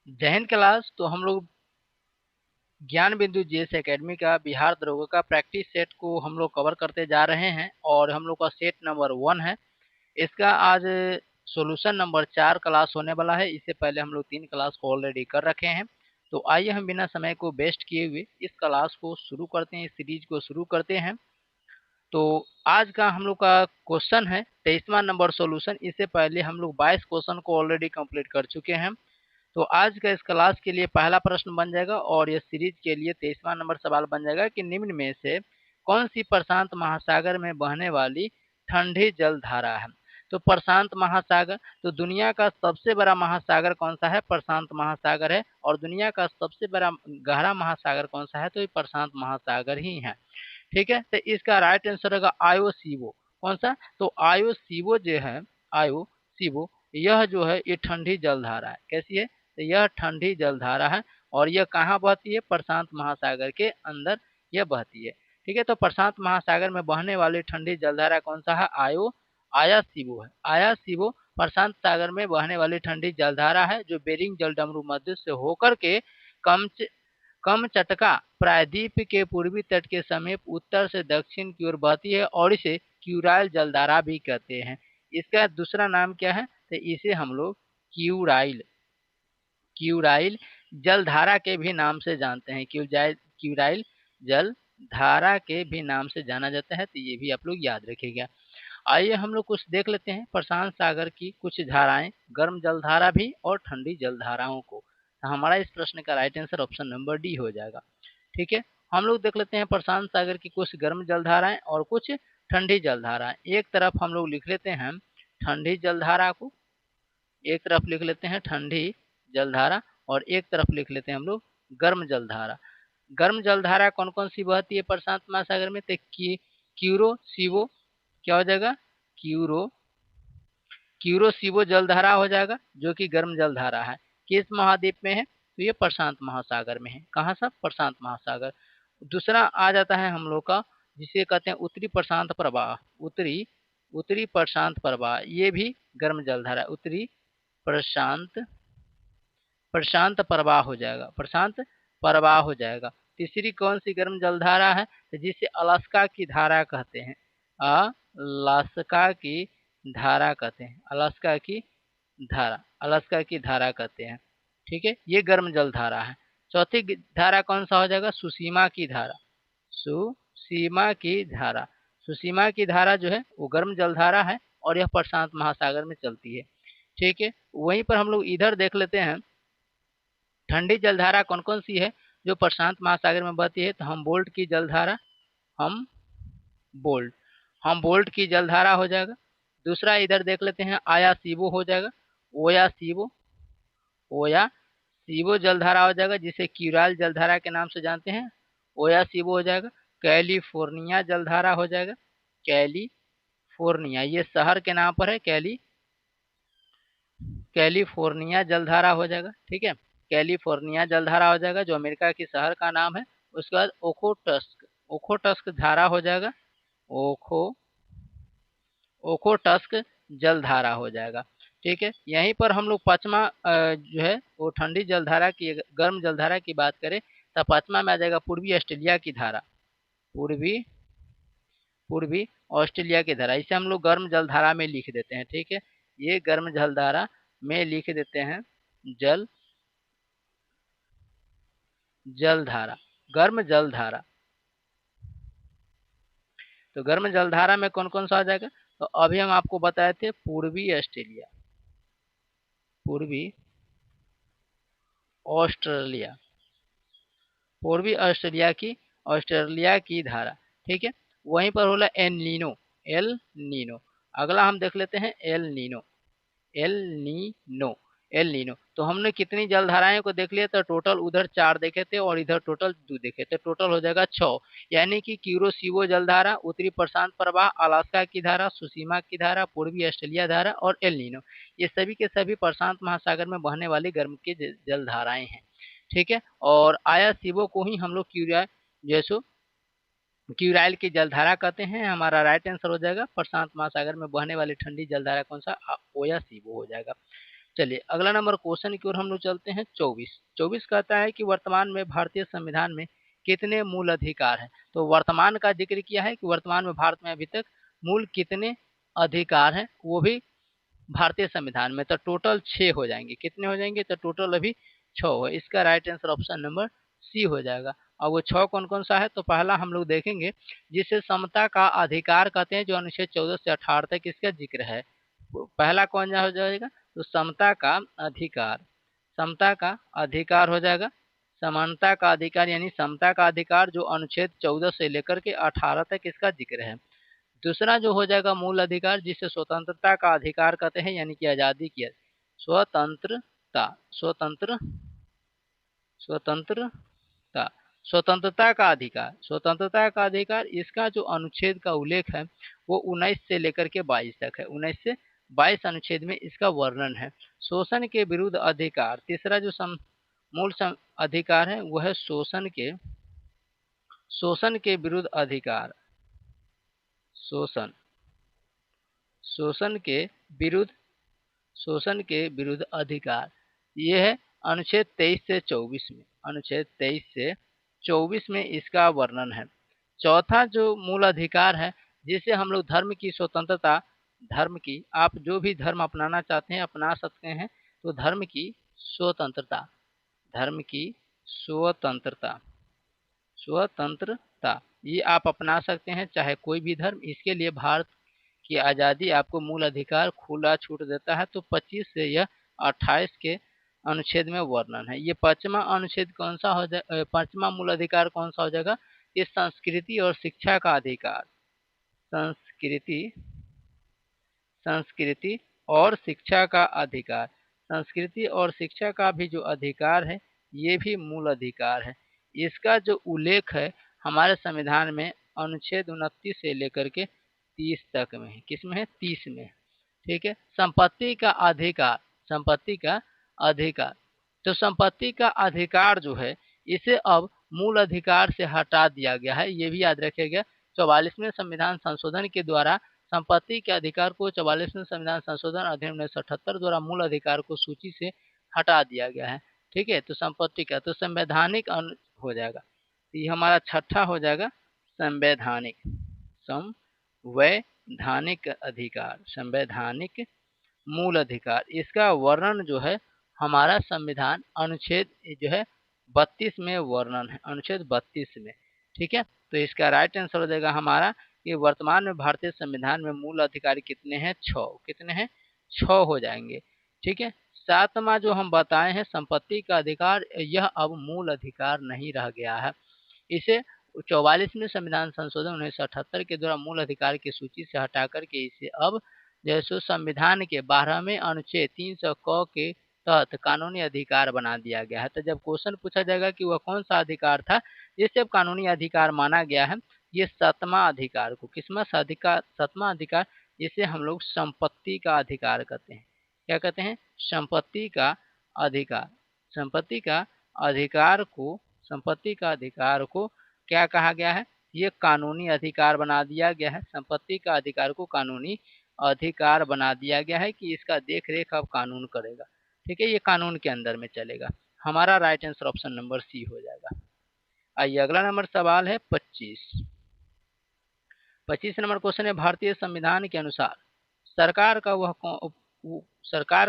जय हिंद क्लास। तो हम लोग ज्ञान बिंदु जीएस एकेडमी का बिहार दरोगा का प्रैक्टिस सेट को हम लोग कवर करते जा रहे हैं और हम लोग का सेट नंबर 1 है। इसका आज सॉल्यूशन नंबर 4 क्लास होने वाला है। इससे पहले हम लोग 3 क्लास को ऑलरेडी कर रखे हैं। तो आइए हम बिना समय को वेस्ट किए हुए इस क्लास को शुरू करते हैं, इस सीरीज को शुरू करते हैं। तो आज का हम लोग का क्वेश्चन है 23वां नंबर सॉल्यूशन। इससे पहले हम लोग 22 क्वेश्चन को ऑलरेडी कंप्लीट कर चुके हैं। तो आज का इस क्लास के लिए पहला प्रश्न बन जाएगा और यह सीरीज के लिए 23वां नंबर सवाल बन जाएगा कि निम्न में से कौन सी प्रशांत महासागर में बहने वाली ठंडी जलधारा है। तो प्रशांत महासागर, तो दुनिया का सबसे बड़ा महासागर कौन सा है? प्रशांत महासागर है। और दुनिया का सबसे बड़ा गहरा महासागर कौन सा है? तो ये प्रशांत महासागर ही है। ठीक है, तो इसका राइट आंसर होगा आयो सीवो। कौन सा? तो आयो सीवो जो है, आयो सीवो, यह जो है ये ठंडी जलधारा है। कैसी है? तो यह ठंडी जलधारा है और यह कहाँ बहती है? प्रशांत महासागर के अंदर यह बहती है। ठीक है, तो प्रशांत महासागर में बहने वाली ठंडी जलधारा कौन सा है? आया सीवो है। आया सीवो प्रशांत सागर में बहने वाली ठंडी जलधारा है जो बेरिंग जलडमरू मध्य से होकर के कमचटका प्रायद्वीप के पूर्वी तट के समीप उत्तर से दक्षिण की ओर बहती है और इसे क्यूराइल जलधारा भी कहते हैं। इसका दूसरा नाम क्या है? तो इसे हम लोग क्यूराइल जलधारा के भी नाम से जानते हैं। क्यूराइल जलधारा के भी नाम से जाना जाता है। तो ये भी आप लोग याद रखिएगा। आइए हम लोग कुछ देख लेते हैं प्रशांत सागर की कुछ धाराएं, गर्म जलधारा भी और ठंडी जलधाराओं को। तो हमारा इस प्रश्न का right answer option number D हो जाएगा। ठीक है, हम लोग देख लेते हैं प्रशांत सागर की कुछ गर्म जलधाराएं और कुछ ठंडी जलधाराएं। एक तरफ हम लोग लिख लेते हैं ठंडी जलधारा को, एक तरफ लिख लेते हैं ठंडी जलधारा और एक तरफ लिख लेते हैं हम लोग गर्म जलधारा। गर्म जलधारा कौन कौन सी बहती है प्रशांत महासागर में? तो क्यूरो सीवो, क्या हो जाएगा? क्यूरो सीवो जलधारा हो जाएगा जो कि गर्म जलधारा है। किस महाद्वीप में है? तो ये प्रशांत महासागर में है। कहाँ सा? प्रशांत महासागर। दूसरा आ जाता है हम लोग का जिसे कहते हैं उत्तरी प्रशांत प्रवाह। उत्तरी प्रशांत प्रवाह ये भी गर्म जलधारा है। उत्तरी प्रशांत प्रशांत प्रवाह हो जाएगा, प्रशांत प्रवाह हो जाएगा। तीसरी कौन सी गर्म जलधारा है? तो जिसे अलास्का की धारा कहते हैं। अलास्का की धारा कहते हैं। अलास्का की धारा कहते हैं। ठीक है, ये गर्म जलधारा है। चौथी धारा कौन सा हो जाएगा? सुसीमा की धारा। सुसीमा की धारा, सुसीमा की धारा जो है वो गर्म जलधारा है और यह प्रशांत महासागर में चलती है। ठीक है, वहीं पर हम लोग इधर देख लेते हैं ठंडी जलधारा कौन कौन सी है जो प्रशांत महासागर में बहती है। तो हम बोल्ट हम बोल्ट की जलधारा हो जाएगा। दूसरा इधर देख लेते हैं आया सीवो हो जाएगा। ओया सीवो जलधारा हो जाएगा जिसे क्यूराइल जलधारा के नाम से जानते हैं। ओया सीवो हो जाएगा। कैलिफोर्निया जलधारा हो जाएगा। कैलिफोर्निया ये शहर के नाम पर है। कैलिफोर्निया जलधारा हो जाएगा। ठीक है, कैलिफोर्निया जलधारा हो जाएगा जो अमेरिका के शहर का नाम है। उसके बाद ओखोटस्क धारा हो जाएगा। ओखोटस्क जलधारा हो जाएगा। ठीक है, यहीं पर हम लोग पांचवा जो है वो ठंडी जलधारा की, गर्म जलधारा की बात करें तो पांचवा में आ जाएगा पूर्वी ऑस्ट्रेलिया की धारा। पूर्वी ऑस्ट्रेलिया की धारा, इसे हम लोग गर्म जलधारा में लिख देते हैं। ठीक है, ये गर्म जलधारा में लिख देते हैं जलधारा, गर्म जलधारा। तो गर्म जलधारा में कौन कौन सा आ जाएगा? तो अभी हम आपको बताए थे पूर्वी ऑस्ट्रेलिया की धारा। ठीक है, वहीं पर होला एल नीनो। अगला हम देख लेते हैं एल नीनो एल नीनो। तो हमने कितनी जलधाराएं को देख लिया? तो टोटल उधर 4 देखे थे और इधर टोटल 2 देखे थे। टोटल हो जाएगा 6। यानी कि क्यूरोसीवो जलधारा, उत्तरी प्रशांत प्रवाह, अलास्का की धारा, सुसीमा की धारा, पूर्वी ऑस्ट्रेलिया धारा और एल नीनो, ये सभी के सभी प्रशांत महासागर में बहने वाली गर्म की जलधाराएं हैं। ठीक है, और आया सीवो को ही हम लोग क्यूराइल की जलधारा कहते हैं। हमारा राइट आंसर हो जाएगा प्रशांत महासागर में बहने वाली ठंडी जलधारा कौन सा? ओया सीवो हो जाएगा। चलिए अगला नंबर क्वेश्चन की ओर हम लोग चलते हैं। 24 कहता है कि वर्तमान में भारतीय संविधान में कितने मूल अधिकार हैं। तो वर्तमान का जिक्र किया है कि वर्तमान में भारत में अभी तक मूल कितने अधिकार हैं, वो भी भारतीय संविधान में। तो टोटल 6 हो जाएंगे। कितने हो जाएंगे? तो टोटल अभी 6 हो। इसका right answer option number C हो जाएगा। और वो 6 कौन कौन सा है? तो पहला हम लोग देखेंगे जिसे समता का अधिकार कहते हैं, जो अनुच्छेद 14 से 18 तक इसका जिक्र है। पहला कौन हो जाएगा? तो समता का अधिकार, समता का अधिकार हो जाएगा। समानता का अधिकार यानी समता का अधिकार, जो अनुच्छेद 14 से लेकर के 18 तक इसका जिक्र है। दूसरा जो हो जाएगा मूल अधिकार, जिसे स्वतंत्रता का अधिकार कहते हैं, यानी कि आजादी की स्वतंत्रता, स्वतंत्र स्वतंत्रता स्वतंत्रता का अधिकार, स्वतंत्रता का अधिकार, इसका जो अनुच्छेद का उल्लेख है वो 19 से लेकर के 22 तक है। 19 से 22 अनुच्छेद में इसका वर्णन है। शोषण के विरुद्ध अधिकार, तीसरा जो मूल अधिकार है वह है शोषण के विरुद्ध अधिकार, शोषण शोषण के विरुद्ध शोषण के विरुद्ध अधिकार, ये है अनुच्छेद 23 से 24 में। अनुच्छेद 23 से 24 में इसका वर्णन है। चौथा जो मूल अधिकार है, जिसे हम लोग धर्म की स्वतंत्रता, धर्म की, आप जो भी धर्म अपनाना चाहते हैं अपना सकते हैं। तो धर्म की स्वतंत्रता, धर्म की स्वतंत्रता, स्वतंत्रता ये आप अपना सकते हैं, चाहे कोई भी धर्म। इसके लिए भारत की आज़ादी आपको मूल अधिकार खुला छूट देता है। तो 25 से यह 28 के अनुच्छेद में वर्णन है। ये पांचवा अनुच्छेद कौन सा हो जाए, पांचवा मूल अधिकार कौन सा हो जाएगा? ये संस्कृति और शिक्षा का अधिकार, संस्कृति संस्कृति और शिक्षा का अधिकार, संस्कृति और शिक्षा का भी जो अधिकार है ये भी मूल अधिकार है। इसका जो उल्लेख है हमारे संविधान में अनुच्छेद 29 से लेकर के 30 तक में है। किसमें है? 30 में। ठीक है। संपत्ति का अधिकार, संपत्ति का अधिकार, तो संपत्ति का अधिकार जो है इसे अब मूल अधिकार से हटा दिया गया है। ये भी याद रखिएगा। 44वें संविधान संशोधन के द्वारा संपत्ति के अधिकार को 44वें संविधान संशोधन अधिनियम 1978 द्वारा मूल अधिकार को सूची से हटा दिया गया है। ठीक है। तो संपत्ति का तो संवैधानिक हो जाएगा। ये हमारा छठा हो जाएगा संवैधानिक, संवैधानिक अधिकार, संवैधानिक मूल अधिकार। इसका वर्णन जो है हमारा संविधान अनुच्छेद जो है 32 में वर्णन है, अनुच्छेद 32 में। ठीक है। तो इसका राइट आंसर हो जाएगा हमारा कि वर्तमान में भारतीय संविधान में मूल अधिकार कितने हैं? 6। कितने हैं? 6 हो जाएंगे। ठीक है। सातवां जो हम बताए हैं संपत्ति का अधिकार, यह अब मूल अधिकार नहीं रह गया है। इसे 44वें संविधान संशोधन 1978 के द्वारा मूल अधिकार की सूची से हटा करके इसे अब जैसे संविधान के 12वें अनुच्छेद 300 क के तहत कानूनी अधिकार बना दिया गया है। तो जब क्वेश्चन पूछा जाएगा कि वह कौन सा अधिकार था जिसे अब कानूनी अधिकार माना गया है, ये 7वां अधिकार को, किसवां अधिकार? 7वां अधिकार, जिसे हम लोग संपत्ति का अधिकार कहते हैं। क्या कहते हैं? संपत्ति का अधिकार। संपत्ति का अधिकार को, संपत्ति का अधिकार को क्या कहा गया है? ये कानूनी अधिकार बना दिया गया है। संपत्ति का अधिकार को कानूनी अधिकार बना दिया गया है कि इसका देख रेख अब कानून करेगा। ठीक है। ये कानून के अंदर में चलेगा। हमारा right answer option number C हो जाएगा। आइए अगला नंबर सवाल है 25। 25 नंबर क्वेश्चन है भारतीय संविधान के अनुसार सरकार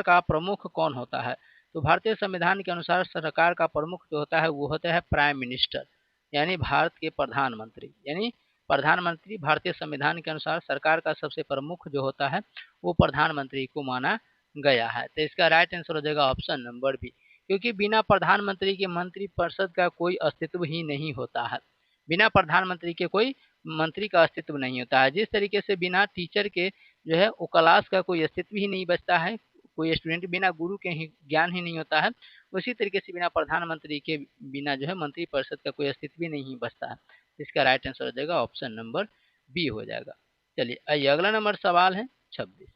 का प्रमुख कौन होता है? तो भारतीय संविधान के अनुसार सरकार का प्रमुख जो होता है वो होता है प्राइम मिनिस्टर, यानी भारत के प्रधानमंत्री। यानी प्रधानमंत्री भारतीय संविधान के अनुसार सरकार का सबसे प्रमुख जो होता है वो प्रधानमंत्री को माना गया है। तो इसका राइट आंसर हो जाएगा ऑप्शन नंबर बी, क्योंकि बिना प्रधानमंत्री के मंत्रिपरिषद का कोई अस्तित्व ही नहीं होता है। बिना प्रधानमंत्री के कोई मंत्री का अस्तित्व नहीं होता है। जिस तरीके से बिना टीचर के जो है वो क्लास का कोई अस्तित्व ही नहीं बचता है, कोई स्टूडेंट बिना गुरु के ही ज्ञान ही नहीं होता है, उसी तरीके से बिना प्रधानमंत्री के बिना जो है मंत्रिपरिषद का कोई अस्तित्व भी नहीं बचता है। इसका राइट आंसर हो जाएगा ऑप्शन नंबर बी हो जाएगा। चलिए आइए अगला नंबर सवाल है 26।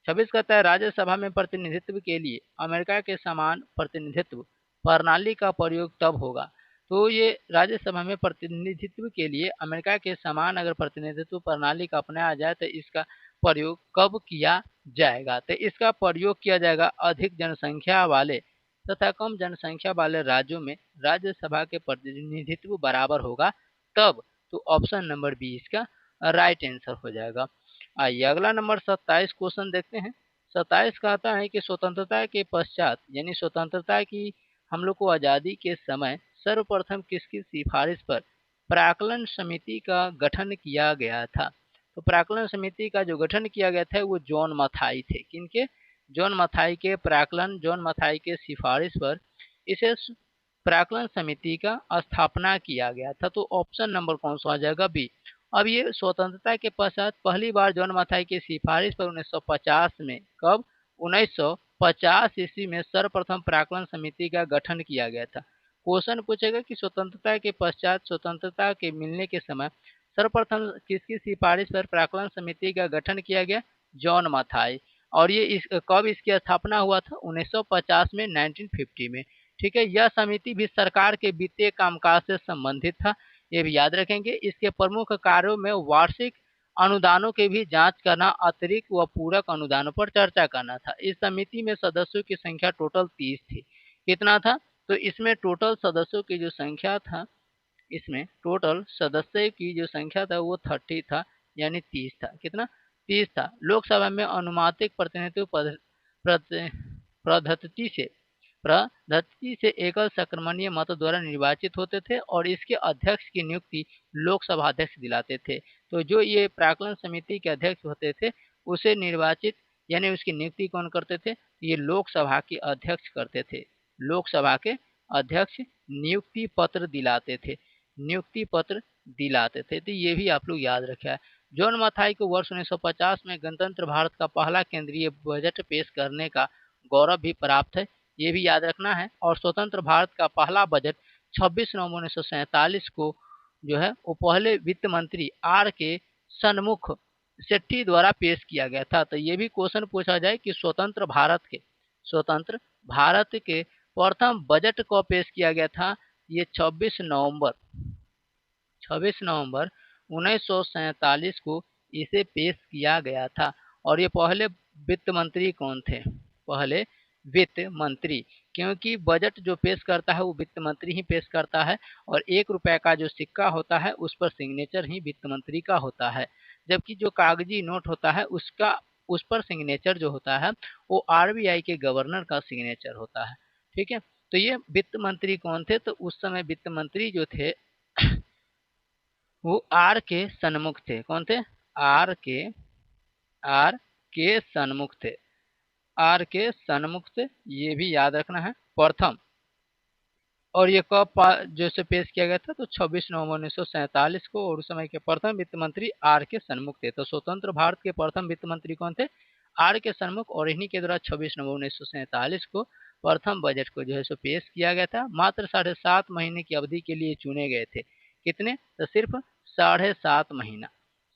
26 कहता है राज्यसभा में प्रतिनिधित्व के लिए अमेरिका के समान प्रतिनिधित्व प्रणाली का प्रयोग तब होगा। तो ये राज्यसभा में प्रतिनिधित्व के लिए अमेरिका के समान अगर प्रतिनिधित्व प्रणाली का अपनाया जाए तो इसका प्रयोग कब किया जाएगा? तो इसका प्रयोग किया जाएगा अधिक जनसंख्या वाले तथा कम जनसंख्या वाले राज्यों में राज्यसभा के प्रतिनिधित्व बराबर होगा तब। तो ऑप्शन नंबर बी इसका राइट आंसर हो जाएगा। आइए अगला नंबर 27 क्वेश्चन देखते हैं। 27 कहता है कि स्वतंत्रता के पश्चात यानी स्वतंत्रता की हम लोग को आज़ादी के समय सर्वप्रथम किसकी सिफारिश पर प्राक्कलन समिति का गठन किया गया था? तो प्राक्कलन समिति का जो गठन किया गया था वो जॉन मथाई थे। किनके? जॉन मथाई के प्राक्कलन, जॉन मथाई के सिफारिश पर इसे प्राक्कलन समिति का स्थापना किया गया था। तो ऑप्शन नंबर कौन सा आ जाएगा? बी। अब ये स्वतंत्रता के पश्चात पहली बार जॉन मथाई की सिफारिश पर 1950 में, कब? 1950 ईस्वी में सर्वप्रथम प्राक्कलन समिति का गठन किया गया था। क्वेश्चन पूछेगा कि स्वतंत्रता के पश्चात स्वतंत्रता के मिलने के समय सर्वप्रथम किसकी सिफारिश पर प्राक्कलन समिति का गठन किया गया? जॉन मथाई। और ये कब इसकी स्थापना हुआ था? 1950 में, 1950 में। ठीक है, यह समिति भी सरकार के वित्तीय कामकाज से संबंधित था, ये भी याद रखेंगे। इसके प्रमुख कार्यों में वार्षिक अनुदानों की भी जांच करना, अतिरिक्त व पूरक अनुदानों पर चर्चा करना था। इस समिति में सदस्यों की संख्या टोटल 30 थी। कितना था? तो इसमें टोटल सदस्यों की जो संख्या था, इसमें टोटल सदस्य की जो संख्या था वो 30 था, यानी 30 था। कितना? 30 था। लोकसभा में अनुमानित प्रतिनिधित्व पद्धति से एकल संक्रमणीय मत द्वारा निर्वाचित होते थे और इसके अध्यक्ष की नियुक्ति लोकसभा अध्यक्ष दिलाते थे। तो जो ये प्राक्कलन समिति के अध्यक्ष होते थे उसे निर्वाचित यानी उसकी नियुक्ति कौन करते थे? ये लोकसभा के अध्यक्ष करते थे। लोकसभा के अध्यक्ष नियुक्ति पत्र दिलाते थे, नियुक्ति पत्र दिलाते थे। तो ये भी आप लोग याद रखा है। जॉन मथाई को वर्ष 1950 में गणतंत्र भारत का पहला केंद्रीय बजट पेश करने का गौरव भी प्राप्त है, ये भी याद रखना है। और स्वतंत्र भारत का पहला बजट 26 नवंबर 1947 को जो है वो पहले वित्त मंत्री आर के सन्मुख शेट्टी द्वारा पेश किया गया था। तो ये भी क्वेश्चन पूछा जाए कि स्वतंत्र भारत के प्रथम बजट को पेश किया गया था, ये 26 नवंबर 1947 को इसे पेश किया गया था। और ये पहले वित्त मंत्री कौन थे? पहले वित्त मंत्री, क्योंकि बजट जो पेश करता है वो वित्त मंत्री ही पेश करता है और 1 रुपए का जो सिक्का होता है उस पर सिग्नेचर ही वित्त मंत्री का होता है, जबकि जो कागजी नोट होता है उस पर सिग्नेचर जो होता है वो आरबीआई के गवर्नर का सिग्नेचर होता है। ठीक है, तो ये वित्त मंत्री कौन थे? तो उस समय वित्त मंत्री जो थे वो आर के सन्मुख थे। कौन थे? आर के सन्मुख थे, आर के सन्मुख थे, ये भी याद रखना है। प्रथम, और ये कब जैसे पेश किया गया था? तो 26 नवंबर 1947 को, और उस समय के प्रथम वित्त मंत्री आर के सन्मुख थे। तो स्वतंत्र भारत के प्रथम वित्त मंत्री कौन थे? आर के सन्मुख। और इन्हीं के द्वारा 26 नवंबर 1947 को प्रथम बजट को जो है सो पेश किया गया था। मात्र 7.5 महीने की अवधि के लिए चुने गए थे। कितने? तो सिर्फ 7.5 महीना,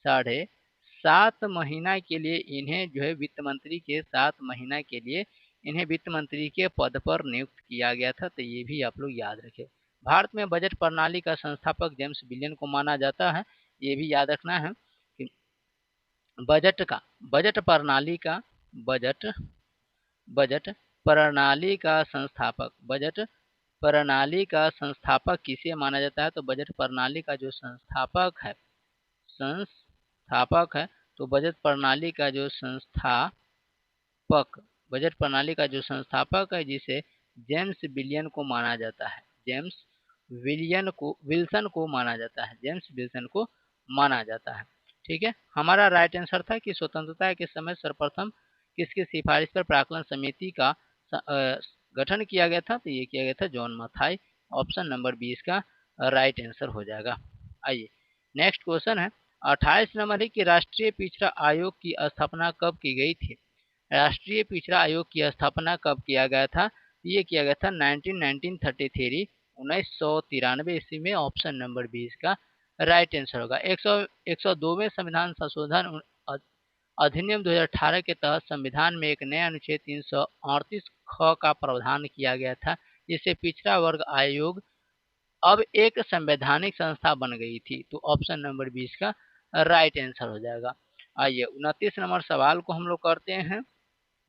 7.5 महीना के लिए इन्हें जो है वित्त मंत्री के 7 महीना के लिए इन्हें वित्त मंत्री के पद पर नियुक्त किया गया था। तो ये भी आप लोग याद रखें। भारत में बजट प्रणाली का संस्थापक जेम्स बिलियन को माना जाता है, ये भी याद रखना है कि बजट प्रणाली का संस्थापक किसे माना जाता है? तो बजट प्रणाली का जो संस्थापक है, तो बजट प्रणाली का जो संस्थापक है जिसे जेम्स विल्सन को माना जाता है, विल्सन को माना जाता है। ठीक है, हमारा राइट आंसर था कि स्वतंत्रता के समय सर्वप्रथम किसकी सिफारिश पर प्राक्कलन समिति का गठन किया गया था? तो ये किया गया था जॉन मथाई। ऑप्शन नंबर 20 का राइट आंसर हो जाएगा। आइए नेक्स्ट क्वेश्चन है 28 नंबर है कि राष्ट्रीय पिछड़ा आयोग की स्थापना कब की गई थी? राष्ट्रीय पिछड़ा आयोग की स्थापना कब किया गया था? ये किया गया था 1993 ईस्वी में। ऑप्शन नंबर 20 का राइट आंसर होगा। 102वें संविधान संशोधन अधिनियम 2018 के तहत संविधान में एक नया अनुच्छेद 338 ख का प्रावधान किया गया था, जिससे पिछड़ा वर्ग आयोग अब एक संवैधानिक संस्था बन गई थी। तो ऑप्शन नंबर 20 का राइट आंसर हो जाएगा। आइए 29 नंबर सवाल को हम लोग करते हैं।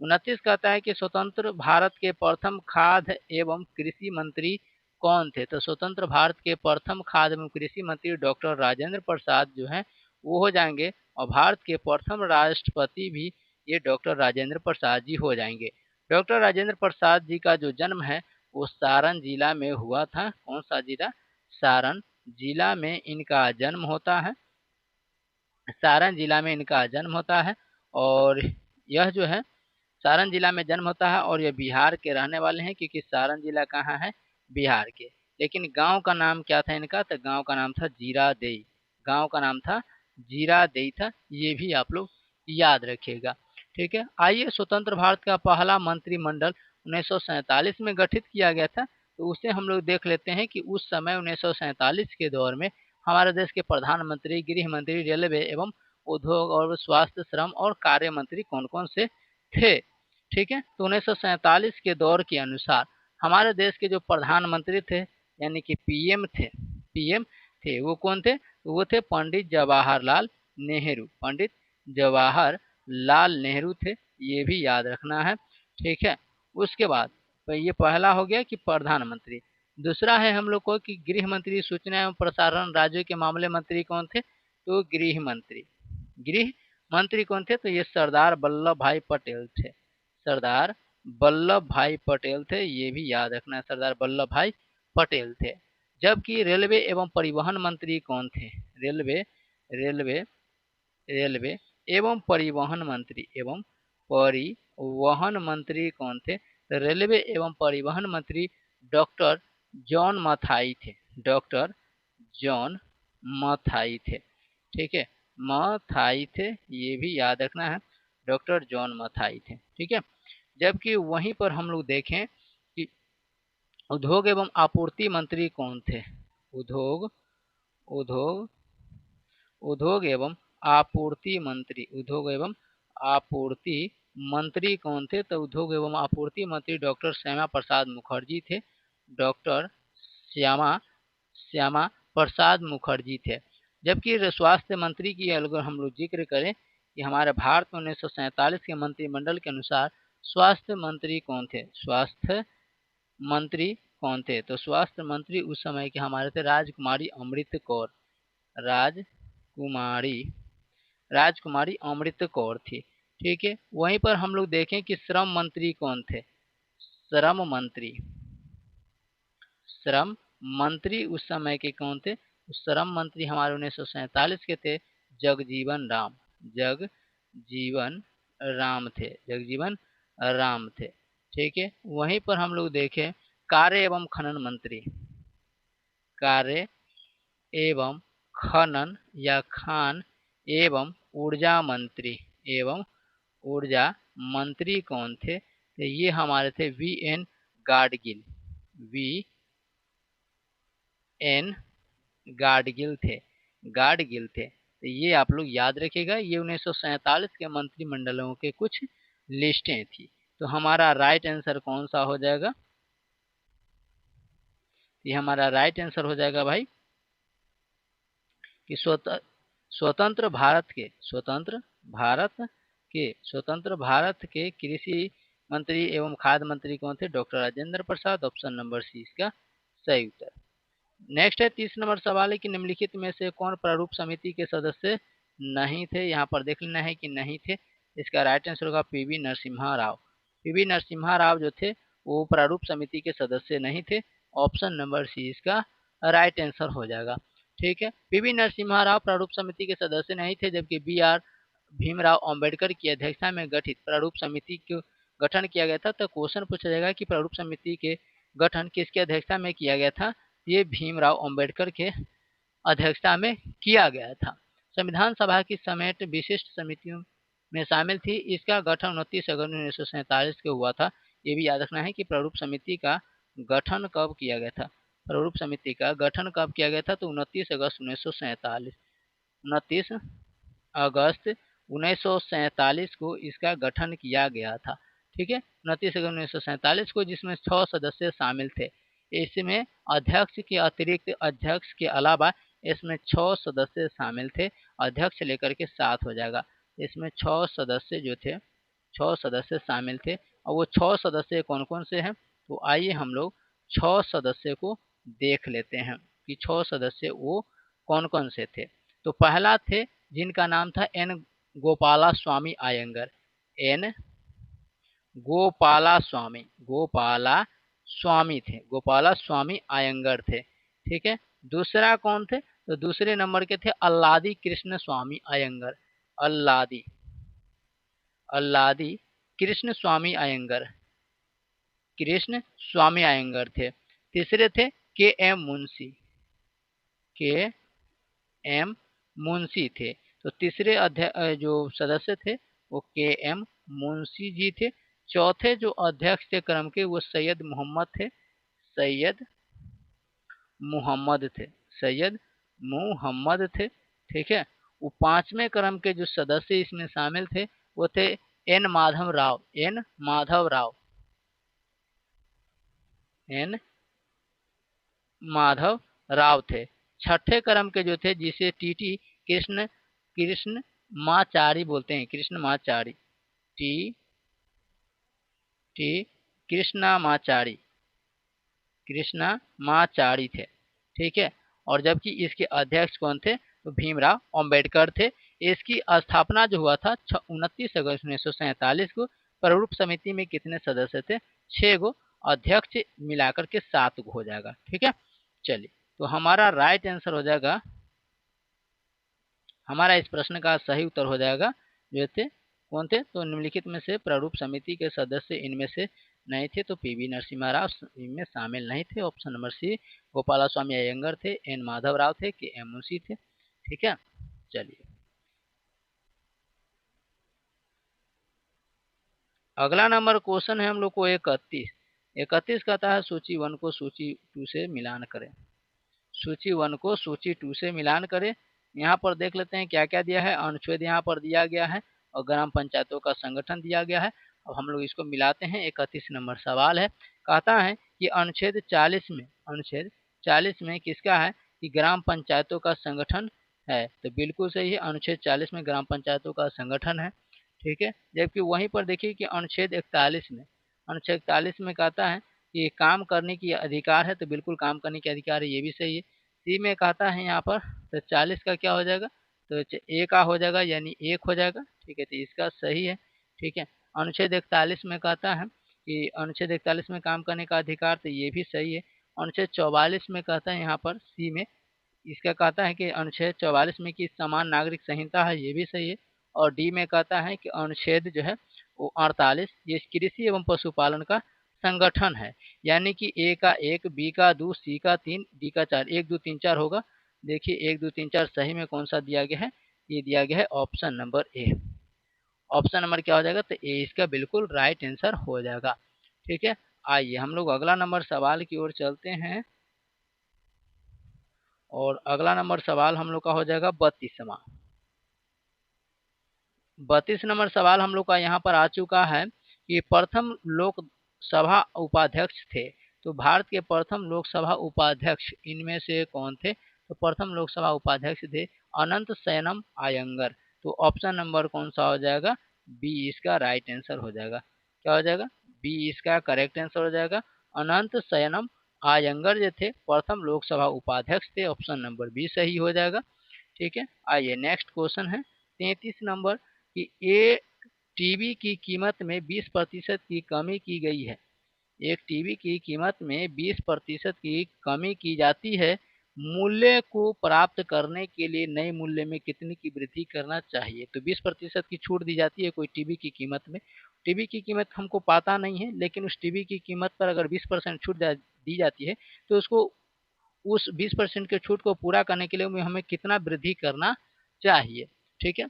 29 कहता है कि स्वतंत्र भारत के प्रथम खाद्य एवं कृषि मंत्री कौन थे? तो स्वतंत्र भारत के प्रथम खाद्य एवं कृषि मंत्री डॉक्टर राजेंद्र प्रसाद जो हैं वो हो जाएंगे, और भारत के प्रथम राष्ट्रपति भी ये डॉक्टर राजेंद्र प्रसाद जी हो जाएंगे। डॉक्टर राजेंद्र प्रसाद जी का जो जन्म है वो सारण जिला में हुआ था। कौन सा जिला? सारण जिला में इनका जन्म होता है। सारण जिला में इनका जन्म होता है, और यह जो है सारण जिला में जन्म होता है, और ये बिहार के रहने वाले हैं, क्योंकि सारण जिला कहाँ है? बिहार के। लेकिन गांव का नाम क्या था इनका? तो गांव का नाम था जीरादेई। गांव का नाम था जीरादेई था, ये भी आप लोग याद रखिएगा। ठीक है, आइए स्वतंत्र भारत का पहला मंत्रिमंडल 1947 में गठित किया गया था, तो उसे हम लोग देख लेते हैं कि उस समय 1947 के दौर में हमारे देश के प्रधानमंत्री, गृह मंत्री, रेलवे एवं उद्योग और स्वास्थ्य, श्रम और कार्य मंत्री कौन कौन से थे। ठीक है, तो 1947 के दौर के अनुसार हमारे देश के जो प्रधानमंत्री थे यानी कि पीएम थे, पीएम थे वो कौन थे? तो वो थे पंडित जवाहरलाल नेहरू। पंडित जवाहरलाल नेहरू थे, ये भी याद रखना है। ठीक है, उसके बाद तो ये पहला हो गया कि प्रधानमंत्री। दूसरा है हम लोग को कि गृह मंत्री, सूचना एवं प्रसारण राज्यों के मामले मंत्री कौन थे? तो गृह मंत्री। गृह मंत्री कौन थे? तो ये सरदार वल्लभ भाई पटेल थे। सरदार वल्लभ भाई पटेल थे, ये भी याद रखना है, सरदार वल्लभ भाई पटेल थे। जबकि रेलवे एवं परिवहन मंत्री कौन थे? रेलवे रेलवे रेलवे एवं परिवहन मंत्री एवं परिवहन मंत्री कौन थे? तो रेलवे एवं परिवहन मंत्री डॉक्टर जॉन मथाई थे। डॉक्टर जॉन मथाई थे। ठीक है, मथाई थे, ये भी याद रखना है, डॉक्टर जॉन मथाई थे। ठीक है, जबकि वहीं पर हम लोग देखें कि उद्योग एवं आपूर्ति मंत्री कौन थे? उद्योग उद्योग उद्योग एवं आपूर्ति मंत्री, उद्योग एवं आपूर्ति मंत्री कौन थे? तो उद्योग एवं आपूर्ति मंत्री डॉक्टर श्यामा प्रसाद मुखर्जी थे। डॉक्टर श्यामा श्यामा प्रसाद मुखर्जी थे। जबकि स्वास्थ्य मंत्री की अगर हम लोग जिक्र करें कि हमारे भारत में 1947 के मंत्रिमंडल के अनुसार स्वास्थ्य मंत्री कौन थे? स्वास्थ्य मंत्री कौन थे? तो स्वास्थ्य मंत्री उस समय के हमारे थे राजकुमारी अमृत कौर। राजकुमारी राजकुमारी अमृत कौर थी। ठीक है, वहीं पर हम लोग देखें कि श्रम मंत्री कौन थे? श्रम मंत्री श्रम मंत्री उस समय के कौन थे? श्रम मंत्री हमारे 1947 के थे जगजीवन राम। जगजीवन राम थे। जगजीवन राम थे। ठीक है, वहीं पर हम लोग देखें कार्य एवं खनन मंत्री, कार्य एवं खनन या खान एवं ऊर्जा मंत्री एवं ऊर्जा मंत्री कौन थे? तो ये हमारे थे V N Gadgil. V N Gadgil थे। गाडगिल थे, तो ये आप लोग याद रखिएगा। ये 1947 के मंत्रिमंडलों के कुछ लिस्टें थी। तो हमारा राइट आंसर कौन सा हो जाएगा? ये हमारा राइट आंसर हो जाएगा भाई कि स्वतंत्र भारत के कृषि मंत्री एवं खाद्य मंत्री कौन थे? Doctor Rajendra Prasad. Option number सी इसका सही उत्तर। नेक्स्ट है 30 नंबर सवाल है कि निम्नलिखित में से कौन प्रारूप समिति के सदस्य नहीं थे? यहाँ पर देख लेना है कि नहीं थे। इसका राइट आंसर होगा पीवी नरसिम्हा राव। पीवी नरसिम्हा राव जो थे वो प्रारूप समिति के सदस्य नहीं थे। ऑप्शन नंबर सी इसका राइट आंसर हो जाएगा। ठीक है, पीवी नरसिम्हा राव प्रारूप समिति के सदस्य नहीं थे, जबकि बी आर भीमराव अंबेडकर की अध्यक्षता में गठित प्रारूप समिति को गठन किया गया था। तो क्वेश्चन पूछा जाएगा कि प्रारूप समिति के गठन किसकी अध्यक्षता में किया गया था? ये भीमराव अंबेडकर के अध्यक्षता में किया गया था। संविधान सभा की समेत विशिष्ट समितियों में शामिल थी। इसका गठन 29 अगस्त 1947 को हुआ था। ये भी याद रखना है कि प्रारूप समिति का गठन कब किया गया था? प्रारूप समिति का गठन कब किया गया था? तो 29 अगस्त 1947। 29 अगस्त 1947 को इसका गठन किया गया था। ठीक है, 29 अगस्त 1947 को, जिसमें 6 सदस्य शामिल थे। इसमें अध्यक्ष के अतिरिक्त अध्यक्ष के अलावा इसमें 6 सदस्य शामिल थे। अध्यक्ष लेकर के 7 हो जाएगा। इसमें 6 सदस्य जो थे, 6 सदस्य शामिल थे। और वो 6 सदस्य कौन कौन से हैं, तो आइए हम लोग 6 सदस्य को देख लेते हैं कि 6 सदस्य वो कौन कौन से थे। तो पहला थे जिनका नाम था एन गोपाला स्वामी अयंगर, एन गोपाला स्वामी, गोपाला स्वामी थे, गोपाला स्वामी अयंगर थे। ठीक है। दूसरा कौन थे, तो दूसरे नंबर के थे अल्लादी कृष्ण स्वामी अयंगर, अल्लादी, अल्लादी कृष्ण स्वामी अयंगर, कृष्ण स्वामी अयंगर थे। तीसरे थे के एम मुंशी, के एम मुंशी थे। तो तीसरे अध्यक्ष जो सदस्य थे वो के एम मुंशी जी थे। चौथे जो अध्यक्ष थे क्रम के वो सैयद मोहम्मद थे, सैयद मुहम्मद थे, सैयद मुहम्मद थे। ठीक है। वो पांचवें क्रम के जो सदस्य इसमें शामिल थे वो थे N Madhav Rao, N Madhav Rao, N Madhav Rao थे। छठे क्रम के जो थे जिसे टीटी कृष्ण, कृष्ण माचारी बोलते हैं, कृष्ण माचारी, टी टी कृष्णामाचारी, कृष्णामाचारी थे। ठीक है। और जबकि इसके अध्यक्ष कौन थे, तो भीमराव अंबेडकर थे। इसकी स्थापना जो हुआ था 29 अगस्त 1947 को। प्रारूप समिति में कितने सदस्य थे, 6 गो, अध्यक्ष मिलाकर के 7 गो हो जाएगा। ठीक है। चलिए, तो हमारा राइट आंसर हो जाएगा, हमारा इस प्रश्न का सही उत्तर हो जाएगा जो थे कौन थे, तो निम्नलिखित में से प्रारूप समिति के सदस्य इनमें से नहीं थे, तो पीवी नरसिम्हा राव इनमें शामिल नहीं थे। ऑप्शन नंबर सी गोपाला स्वामी अयंगर थे, एन माधव राव थे, के एम मुंशी थे। ठीक है। चलिए, अगला नंबर क्वेश्चन है हम लोग को 31। 31 कहता है सूची 1 को सूची 2 से मिलान करें, सूची 1 को सूची 2 से मिलान करें। यहाँ पर देख लेते हैं क्या क्या दिया है। अनुच्छेद यहाँ पर दिया गया है और ग्राम पंचायतों का संगठन दिया गया है। अब हम लोग इसको मिलाते हैं। 31 नंबर सवाल है, कहता है कि अनुच्छेद 40 में, अनुच्छेद 40 में किसका है कि ग्राम पंचायतों का संगठन है, तो बिल्कुल सही है, अनुच्छेद 40 में ग्राम पंचायतों का संगठन है। ठीक है। जबकि वहीं पर देखिए कि अनुच्छेद 41 में, अनुच्छेद 41 में कहता है कि काम करने की अधिकार है, तो बिल्कुल काम करने के अधिकार है, ये भी सही है। सी में कहता है यहाँ पर, तो 40 का क्या हो जाएगा, तो ए का हो जाएगा, यानी 1 हो जाएगा। ठीक है, तो इसका सही है। ठीक है। अनुच्छेद 41 में कहता है कि अनुच्छेद 41 में काम करने का अधिकार, तो ये भी सही है। अनुच्छेद 44 में कहता है यहाँ पर सी में, इसका कहता है कि अनुच्छेद 44 में कि समान नागरिक संहिता है, ये भी सही है। और डी में कहता है कि अनुच्छेद जो है वो 48 ये कृषि एवं पशुपालन का संगठन है, यानी कि ए का 1, बी का 2, सी का 3, डी का 4, 1 2 3 4 होगा। देखिए 1 2 3 4 सही में कौन सा दिया गया है, ये दिया गया है option number A. Option number क्या हो जाएगा, तो ए इसका बिल्कुल राइट आंसर हो जाएगा। ठीक है। आइए हम लोग अगला नंबर सवाल की ओर चलते हैं, और अगला नंबर सवाल हम लोग का हो जाएगा 32वां। 32 नंबर सवाल हम लोग का यहाँ पर आ चुका है कि प्रथम लोकसभा उपाध्यक्ष थे, तो भारत के प्रथम लोकसभा उपाध्यक्ष इनमें से कौन थे, तो प्रथम लोकसभा उपाध्यक्ष थे अनंत शयनम अयंगर। तो ऑप्शन नंबर कौन सा हो जाएगा, बी इसका राइट आंसर हो जाएगा। क्या हो जाएगा, बी इसका करेक्ट आंसर हो जाएगा। अनंत शयनम अयंगर जो थे प्रथम लोकसभा उपाध्यक्ष थे, ऑप्शन नंबर बी सही हो जाएगा। ठीक है। आइए नेक्स्ट क्वेश्चन है 33 नंबर कि एक टीवी की कीमत में 20% की कमी की गई है, एक टीवी की कीमत में 20% की कमी की जाती है, मूल्य को प्राप्त करने के लिए नए मूल्य में कितनी की वृद्धि करना चाहिए। तो 20% की छूट दी जाती है कोई टीवी की कीमत में। टीवी की कीमत हमको पता नहीं है, लेकिन उस टीवी की कीमत पर अगर 20% छूट दी जाती है, तो उसको उस 20% के छूट को पूरा करने के लिए हमें कितना वृद्धि करना चाहिए। ठीक है।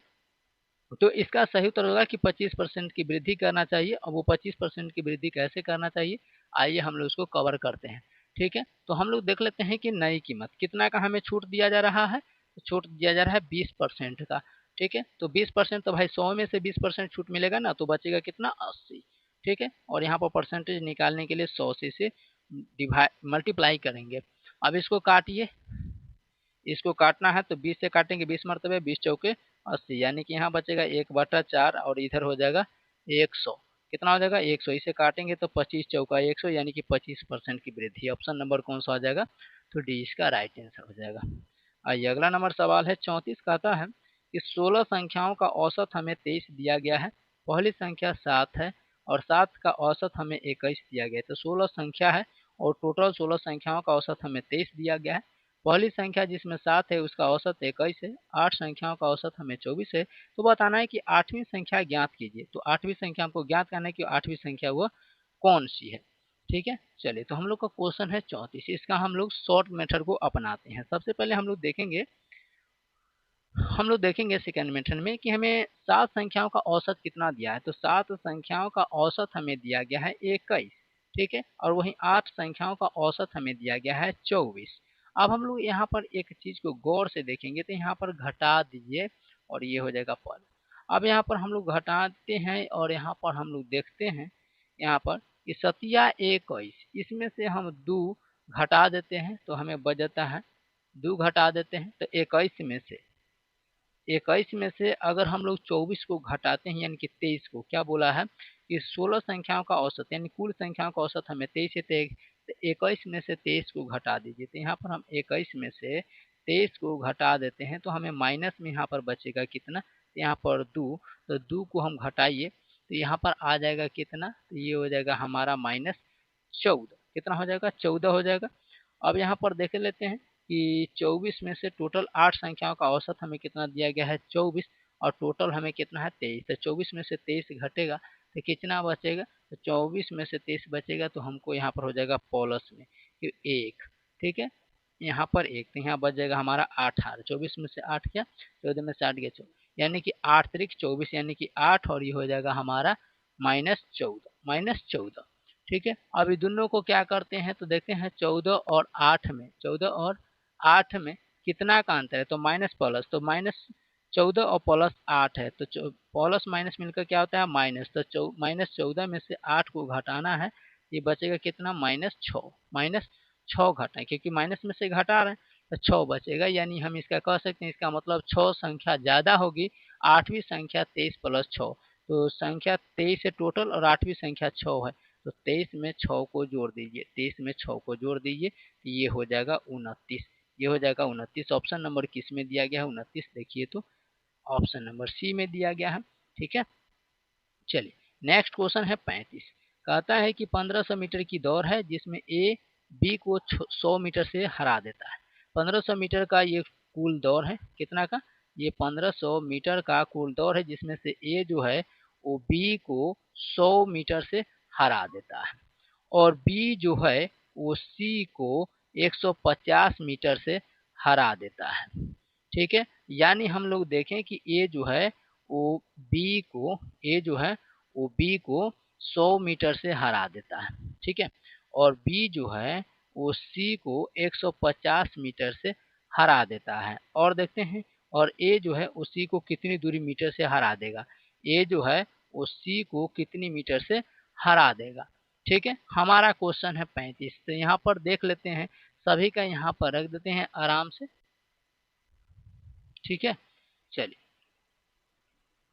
तो इसका सही उत्तर होगा कि 25% की वृद्धि करना चाहिए। अब वो 25% की वृद्धि कैसे करना चाहिए, आइए हम लोग उसको कवर करते हैं। ठीक है। तो हम लोग देख लेते हैं कि नई कीमत कितना का हमें छूट दिया जा रहा है, तो छूट दिया जा रहा है 20% का। ठीक है। तो 20% तो भाई 100 में से 20% छूट मिलेगा ना, तो बचेगा कितना, 80। ठीक है। और यहाँ पर परसेंटेज निकालने के लिए 100 से डिवाइड मल्टीप्लाई करेंगे। अब इसको काटिए, इसको काटना है तो 20 से काटेंगे, 20 मरतबे 20 चौके 80, यानी कि यहाँ बचेगा 1/4 और इधर हो जाएगा 100। कितना हो जाएगा 100, इसे काटेंगे तो 25 चौका 100 यानी कि 25% की वृद्धि। ऑप्शन नंबर कौन सा आ जाएगा, तो डी इसका राइट आंसर हो जाएगा। आइए अगला नंबर सवाल है 34, कहता है कि 16 संख्याओं का औसत हमें 23 दिया गया है। पहली संख्या 7 है और 7 का औसत हमें 21 दिया गया है। तो 16 संख्या है और टोटल 16 संख्याओं का औसत हमें 23 दिया गया है। पहली संख्या जिसमें 7 है उसका औसत 21 है। 8 संख्याओं का औसत हमें 24 है। तो बताना है कि 8वीं संख्या ज्ञात कीजिए। तो 8वीं संख्या हमको ज्ञात करना है कि 8वीं संख्या वो कौन सी है। ठीक है, चलिए तो हम लोग का क्वेश्चन है 34। इसका हम लोग शॉर्ट मेथड को अपनाते हैं। सबसे पहले हम लोग देखेंगे सेकेंड मेथड में कि हमें 7 संख्याओं का औसत कितना दिया है। तो 7 संख्याओं का औसत हमें दिया गया है 21। ठीक है, और वहीं 8 संख्याओं का औसत हमें दिया गया है 24। अब हम लोग यहाँ पर एक चीज को गौर से देखेंगे, तो यहाँ पर घटा दीजिए और ये हो जाएगा पल। अब यहाँ पर हम लोग घटाते हैं और यहाँ पर हम लोग देखते हैं यहाँ पर कि 7 21, इसमें से हम 2 घटा देते हैं तो हमें बच जाता है 2 घटा देते हैं तो 21 में से अगर हम लोग 24 को घटाते हैं यानी कि 23 को, क्या बोला है कि 16 संख्याओं का औसत यानी कुल संख्याओं का औसत हमें 23 है। तो 21 में से 23 को घटा दीजिए। तो यहाँ पर हम 21 में से 23 को घटा देते हैं तो हमें माइनस में यहाँ पर बचेगा कितना, तो यहाँ पर 2। तो 2 को हम घटाइए तो यहाँ पर आ जाएगा कितना, तो ये हो जाएगा हमारा -14। कितना हो जाएगा, 14 हो जाएगा। अब यहाँ पर देख लेते हैं कि 24 में से टोटल 8 संख्याओं का औसत हमें कितना दिया गया है 24, और टोटल हमें कितना है 23। तो 24 में से 23 घटेगा तो कितना बचेगा, तो 24 में से 23 बचेगा तो हमको यहाँ पर हो जाएगा प्लस में कि 1। ठीक है, यहाँ पर 1, तो यहाँ बच जाएगा हमारा 8। 24 में से 8 क्या, 14 में से 8 गया 14, यानी कि 8 त्रिक 24 यानी कि 8, और ये हो जाएगा हमारा -14। ठीक है, अभी दोनों को क्या करते हैं तो देखते हैं 14 और 8 में कितना का अंतर है, तो माइनस प्लस, तो -14 और +8 है तो प्लस माइनस मिलकर क्या होता है माइनस। तो -14 में से 8 को घटाना है, ये बचेगा कितना -6 घटाएं क्योंकि माइनस में से घटा रहे हैं तो 6 बचेगा। यानी हम इसका कह सकते हैं, इसका मतलब 6 संख्या ज्यादा होगी। 8वीं संख्या 23 + 6, तो संख्या 23 है टोटल और 8वीं संख्या 6 है। तो 23 में 6 को जोड़ दीजिए, 23 में 6 को जोड़ दीजिए, ये हो जाएगा 29। ये हो जाएगा 29। ऑप्शन नंबर किस में दिया गया है 29, देखिए तो ऑप्शन नंबर सी में दिया गया है। ठीक है, चलिए नेक्स्ट क्वेश्चन है 35। कहता है कि 1500 मीटर की दौड़ है जिसमें ए बी को 100 मीटर से हरा देता है। 1500 मीटर का ये कुल दौड़ है, कितना का, ये 1500 मीटर का कुल दौड़ है जिसमें से ए जो है वो बी को 100 मीटर से हरा देता है, और बी जो है वो सी को 150 मीटर से हरा देता है। ठीक है, यानी हम लोग देखें कि ए जो है वो बी को ए जो है वो बी को 100 मीटर से हरा देता है। ठीक है, और बी जो है वो सी को 150 मीटर से हरा देता है। और देखते हैं, और ए जो है उसी को कितनी दूरी मीटर से हरा देगा, ए जो है वो सी को कितनी मीटर से हरा देगा। ठीक है, हमारा क्वेश्चन है 35। तो यहाँ पर देख लेते हैं, सभी का यहाँ पर रख देते हैं आराम से। ठीक है, चलिए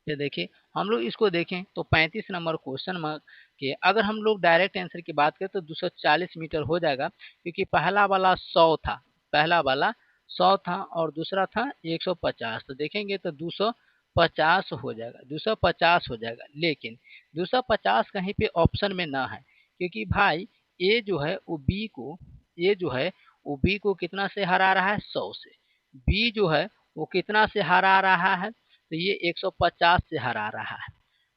ये देखिए, हम लोग इसको देखें तो 35 नंबर क्वेश्चन में के अगर हम लोग डायरेक्ट आंसर की बात करें तो 240 मीटर हो जाएगा, क्योंकि पहला वाला 100 था, पहला वाला 100 था और दूसरा था 150। तो देखेंगे तो 250 हो जाएगा, 250 हो जाएगा। लेकिन 250 कहीं पे ऑप्शन में ना है, क्योंकि भाई ए जो है वो बी को ए जो है वो बी को कितना से हरा रहा है 100 से, बी जो है वो कितना से हरा रहा है, तो ये 150 से हरा रहा है।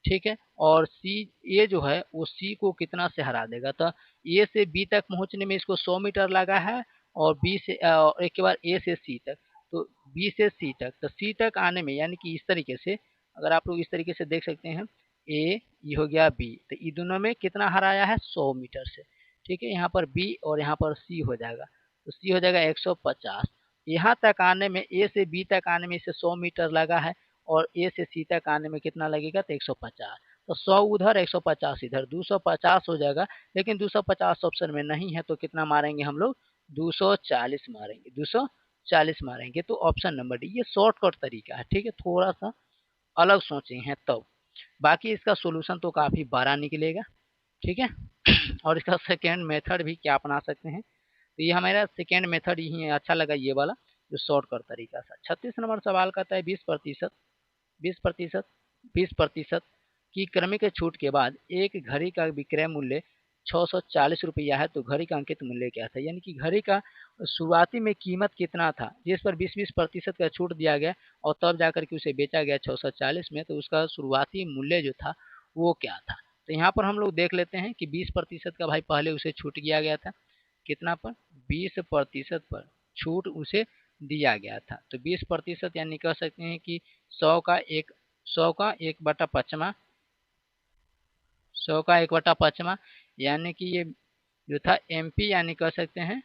ठीक है, और सी ए जो है वो सी को कितना से हरा देगा, तो ए से बी तक पहुंचने में इसको 100 मीटर लगा है, और बी से एक के बाद ए से सी तक, तो बी से सी तक, तो सी तक आने में यानी कि इस तरीके से, अगर आप लोग इस तरीके से देख सकते हैं, ए ये हो गया बी, तो ये दोनों में कितना हराया है 100 मीटर से। ठीक है, यहाँ पर बी और यहाँ पर सी हो जाएगा, तो सी हो जाएगा 150। यहाँ तक आने में, ए से बी तक आने में इसे 100 मीटर लगा है, और ए से सी तक आने में कितना लगेगा, तो 150। तो 100 उधर 150 इधर, 250 हो जाएगा। लेकिन 250 ऑप्शन में नहीं है, तो कितना मारेंगे हम लोग, 240 मारेंगे, 240। 40 मारेंगे। तो ऑप्शन नंबर डी, ये शॉर्टकट तरीका है, ठीक है, थोड़ा सा अलग सोचे हैं तब। बाकी इसका सोल्यूशन तो काफी बड़ा निकलेगा, ठीक है। और इसका सेकेंड मेथड भी क्या अपना सकते हैं, तो ये हमारा सेकेंड मेथड ही अच्छा लगा, ये वाला जो शॉर्टकट तरीका था। 36 नंबर सवाल कहता है 20% 20% 20% की क्रमिक छूट के बाद एक घड़ी का विक्रय मूल्य 640 रुपया है, तो घड़ी का अंकित मूल्य क्या था। यानी कि घड़ी का शुरुआती में कीमत कितना था जिस पर 20% का छूट दिया गया और तब जाकर के उसे बेचा गया 640 में, तो उसका शुरुआती मूल्य जो था वो क्या था। तो यहाँ पर हम लोग देख लेते हैं कि 20% का भाई पहले उसे छूट दिया गया था, कितना पर, 20% पर छूट उसे दिया गया था। तो 20% यानी कह सकते हैं कि 100 का 1/5, 100 का 1/5, यानी कि ये जो था MP, यानी कह सकते हैं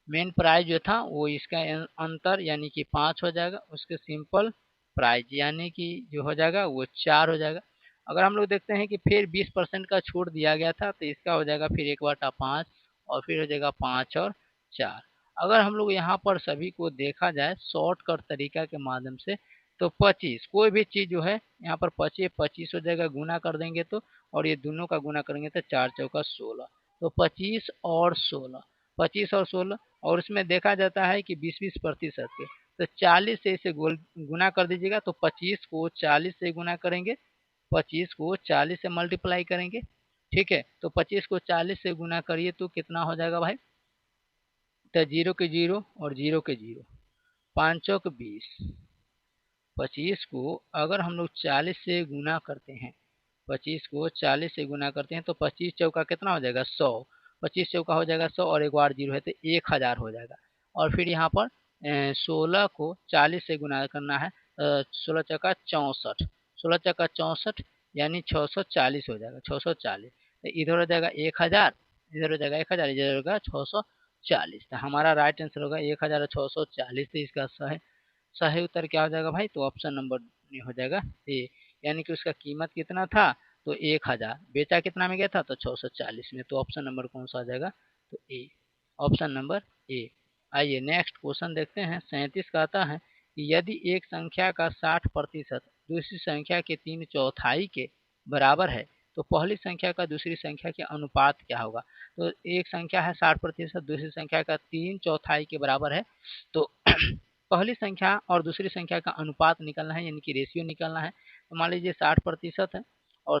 मेन प्राइस जो था वो इसका अंतर यानी कि 5 हो जाएगा, उसके सिंपल प्राइस यानी कि जो हो जाएगा वो 4 हो जाएगा। अगर हम लोग देखते हैं कि फिर 20% का छूट दिया गया था, तो इसका हो जाएगा फिर 1/5 और फिर हो जाएगा 5 और 4। अगर हम लोग यहाँ पर सभी को देखा जाए शॉर्टकट तरीका के माध्यम से, तो 25 कोई भी चीज़ जो है यहाँ पर 25 25 हो जाएगा, गुना कर देंगे तो, और ये दोनों का गुना करेंगे तो 4 चौका 16, तो 25 और 16, 25 और 16, और इसमें देखा जाता है कि 20-20% के, तो 40 से इसे गुना कर दीजिएगा, तो 25 को 40 से गुना करेंगे, 25 को 40 से मल्टीप्लाई करेंगे, ठीक है। तो 25 को 40 से गुना करिए तो कितना हो जाएगा भाई, तो 0 के 0 और 0 के 0, 5 चौक 20, 25 को अगर हम लोग 40 से गुना करते हैं, 25 को 40 से गुना करते हैं, तो 25 चौका कितना हो जाएगा 100, 25 चौका हो जाएगा 100 और एक बार 0 है तो 1000 हो जाएगा। और फिर यहाँ पर 16 को 40 से गुना करना है, 16 चौका 64, 16 चौका 64 यानी 640 हो जाएगा, 640, तो इधर हो जाएगा 1000, इधर हो जाएगा 1000, इधर होगा 640, तो हमारा राइट आंसर होगा 1640। तो इसका सही उत्तर क्या हो जाएगा भाई, तो ऑप्शन नंबर हो जाएगा ए, यानी कि उसका कीमत कितना था, तो 1000, बेचा कितना में गया था, तो 640 में, तो ऑप्शन नंबर कौन सा आ जाएगा, तो ए, ऑप्शन नंबर ए। आइए नेक्स्ट क्वेश्चन देखते हैं। 37 कहता है कि यदि एक संख्या का 60% दूसरी संख्या के 3/4 के बराबर है, तो पहली संख्या का दूसरी संख्या के अनुपात क्या होगा। तो एक संख्या है 60%, दूसरी संख्या का 3/4 के बराबर है, तो पहली संख्या और दूसरी संख्या का अनुपात निकलना है, यानी कि रेशियो निकलना है। तो मान लीजिए 60% है और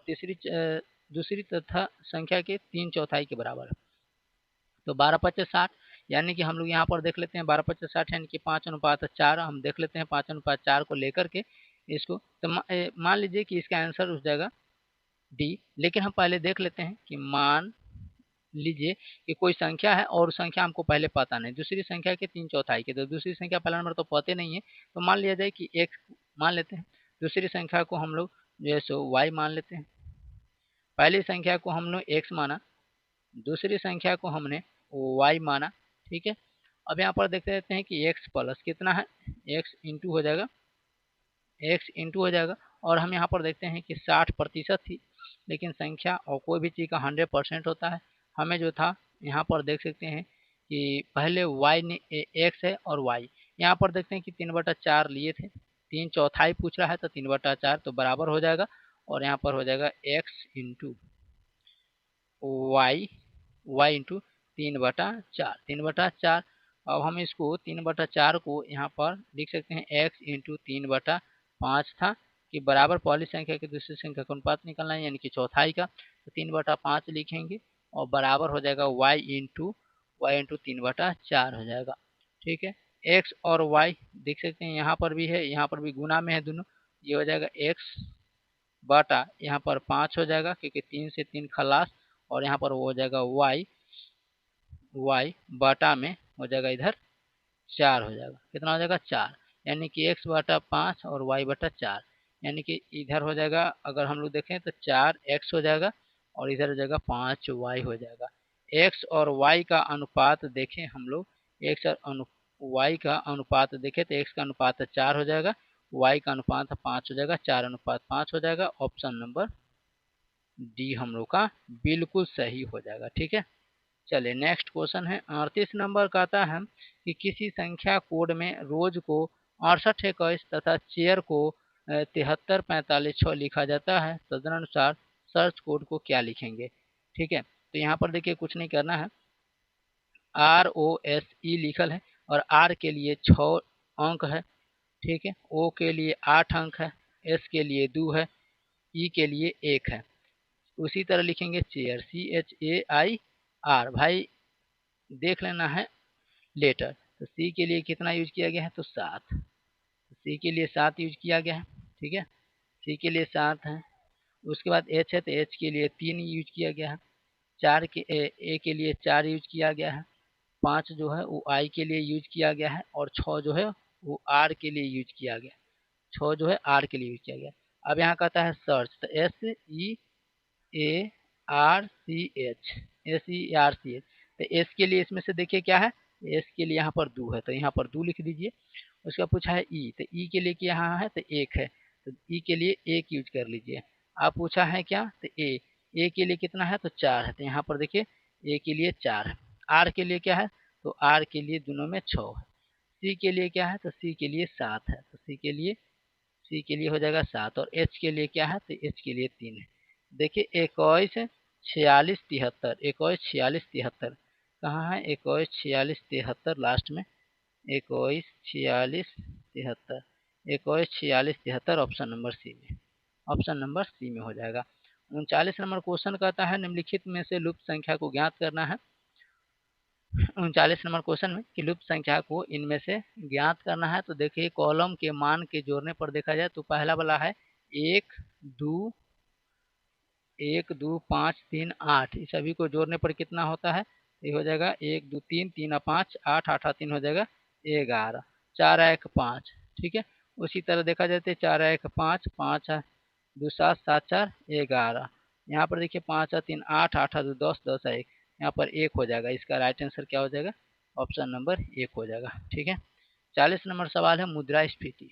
दूसरी तथा संख्या के 3/4 के बराबर है, तो 12×5 = 60, यानी कि हम लोग यहाँ पर देख लेते हैं 12×5 = 60 यानी कि 5:4, हम देख लेते हैं 5:4 को लेकर के इसको, तो मान लीजिए कि इसका आंसर हो जाएगा डी। लेकिन हम पहले देख लेते हैं कि मान लीजिए कि कोई संख्या है और संख्या हमको पहले पता नहीं, दूसरी संख्या के 3/4 के, तो दूसरी संख्या पहला नंबर तो पते नहीं है, तो मान लिया जाए कि एक मान लेते हैं, दूसरी संख्या को हम लोग जो है सो वाई मान लेते हैं, पहली संख्या को हम लोग एक्स माना, दूसरी संख्या को हमने वाई माना, ठीक है। अब यहाँ पर देखते रहते हैं कि एक्स प्लस कितना है, एक्स इंटू हो जाएगा, एक्स इंटू हो जाएगा, और हम यहाँ पर देखते हैं कि 60% थी, लेकिन संख्या और कोई भी चीज़ का 100% होता है। हमें जो था यहाँ पर देख सकते हैं कि पहले y ने एक्स है और y, यहाँ पर देखते हैं कि 3/4 लिए थे, 3/4 पूछ रहा है, तो 3/4 तो बराबर हो जाएगा, और यहाँ पर हो जाएगा x into Y, Y into 3/4, 3/4। अब हम इसको 3/4 को यहाँ पर लिख सकते हैं x इंटू 3/5 था, कि बराबर पहली संख्या की दूसरी संख्या का अनुपात निकलना है, यानी कि चौथाई का, तो 3/5 लिखेंगे और बराबर हो जाएगा y इंटू 3/4 हो जाएगा, ठीक है। x और y देख सकते हैं यहाँ पर भी है, यहाँ पर भी गुना में है दोनों, ये हो जाएगा x बटा यहाँ पर 5 हो जाएगा क्योंकि 3 से 3 खलास, और यहाँ पर वो हो जाएगा y बटा में हो जाएगा इधर 4 हो जाएगा, कितना हो जाएगा 4, यानी कि x/5 और y/4, यानी कि इधर हो जाएगा, अगर हम लोग देखें तो 4x हो जाएगा और इधर हो जाएगा 5y हो जाएगा। x और y का अनुपात देखें हम लोग, x और y का अनुपात देखें तो x का अनुपात 4 हो जाएगा, y का अनुपात 5 हो जाएगा, 4:5 हो जाएगा। ऑप्शन नंबर डी हम लोग का बिल्कुल सही हो जाएगा, ठीक है। चलिए नेक्स्ट क्वेश्चन है 38 नंबर का आता है कि किसी संख्या कोड में रोज को 68 21 तथा चेयर को 73 45 6 लिखा जाता है, तदनुसार सर्च कोड को क्या लिखेंगे। ठीक है, तो यहाँ पर देखिए कुछ नहीं करना है, ROSE लिखल है और R के लिए 6 अंक है। ठीक है, O के लिए 8 अंक है, S के लिए 2 है, E के लिए 1 है। उसी तरह लिखेंगे चेयर CHAIR, भाई देख लेना है लेटर। तो सी के लिए कितना यूज किया गया है, तो 7, सी के लिए 7 यूज किया गया है। ठीक है, सी के लिए 7 है। उसके बाद एच है तो एच के लिए 3 यूज किया गया है, 4 के ए के लिए 4 यूज किया गया है, 5 जो है वो आई के लिए यूज किया गया है और 6 जो है वो आर के लिए यूज किया गया, 6 जो है आर के लिए यूज किया गया। अब यहाँ कहता है सर्च, तो SEARCH तो एस के लिए इसमें से देखिए क्या है, एस के लिए यहाँ पर 2 है तो यहाँ पर 2 लिख दीजिए। उसका पूछा है ई, तो ई के लिए क्या यहाँ है तो 1 है, तो ई के लिए 1 यूज कर लीजिए। आप पूछा है क्या, तो ए के लिए कितना है तो 4 है, तो यहाँ पर देखिए ए के लिए 4 है। आर के लिए क्या है, तो आर के लिए दोनों में 6 है। सी के लिए क्या है, तो सी के लिए 7 है, तो सी के लिए हो जाएगा 7। और एच के लिए क्या है, तो एच के लिए 3 है। देखिए 21 46 73, 21 46 73 कहाँ है, 21 46 73 लास्ट में, 21 46 73, 21 46 73 ऑप्शन नंबर सी में, ऑप्शन नंबर सी में हो जाएगा। 39 नंबर क्वेश्चन कहता है निम्नलिखित में से लुप्त संख्या को ज्ञात करना है। 39 नंबर क्वेश्चन में कि लुप्त संख्या को इनमें से ज्ञात करना है। तो देखिए कॉलम के मान के जोड़ने पर देखा जाए तो पहला वाला है 1 2 5 3 8, इस सभी को जोड़ने पर कितना होता है, ये हो जाएगा 1 2 3 3 और 5 8 8 3 हो जाएगा 11, 4 1 5। ठीक है, उसी तरह देखा जाए तो 4 1 5 5 2 7 7 4 11, यहाँ पर देखिए 5 3 8 8 2 10 10 1, यहाँ पर 1 हो जाएगा। इसका राइट आंसर क्या हो जाएगा, ऑप्शन नंबर 1 हो जाएगा। ठीक है, 40 नंबर सवाल है मुद्रास्फीति।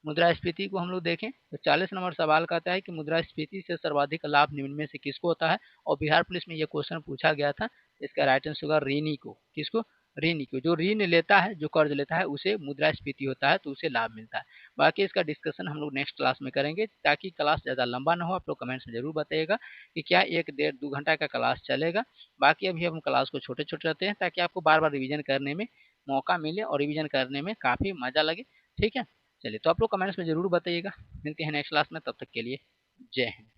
मुद्रास्फीति को हम लोग देखें तो 40 नंबर सवाल कहता है कि मुद्रास्फीति से सर्वाधिक लाभ निम्न में से किसको होता है। और बिहार पुलिस में यह क्वेश्चन पूछा गया था, इसका राइट आंसर होगा ऋणी को। किसको, ऋणी को। जो ऋण लेता है, जो कर्ज लेता है उसे मुद्रास्फीति होता है, तो उसे लाभ मिलता है। बाकी इसका डिस्कशन हम लोग नेक्स्ट क्लास में करेंगे। ताकि क्लास ज़्यादा लंबा ना हो, आप लोग कमेंट्स में जरूर बताइएगा कि क्या 1 1.5 2 घंटा का क्लास चलेगा। बाकी अभी हम क्लास को छोटे छोटे रखते हैं ताकि आपको बार बार रिविजन करने में मौका मिले और रिविजन करने में काफ़ी मजा लगे। ठीक है, चलिए तो आप लोग कमेंट्स में जरूर बताइएगा। मिलते हैं नेक्स्ट क्लास में, तब तक के लिए जय हिंद।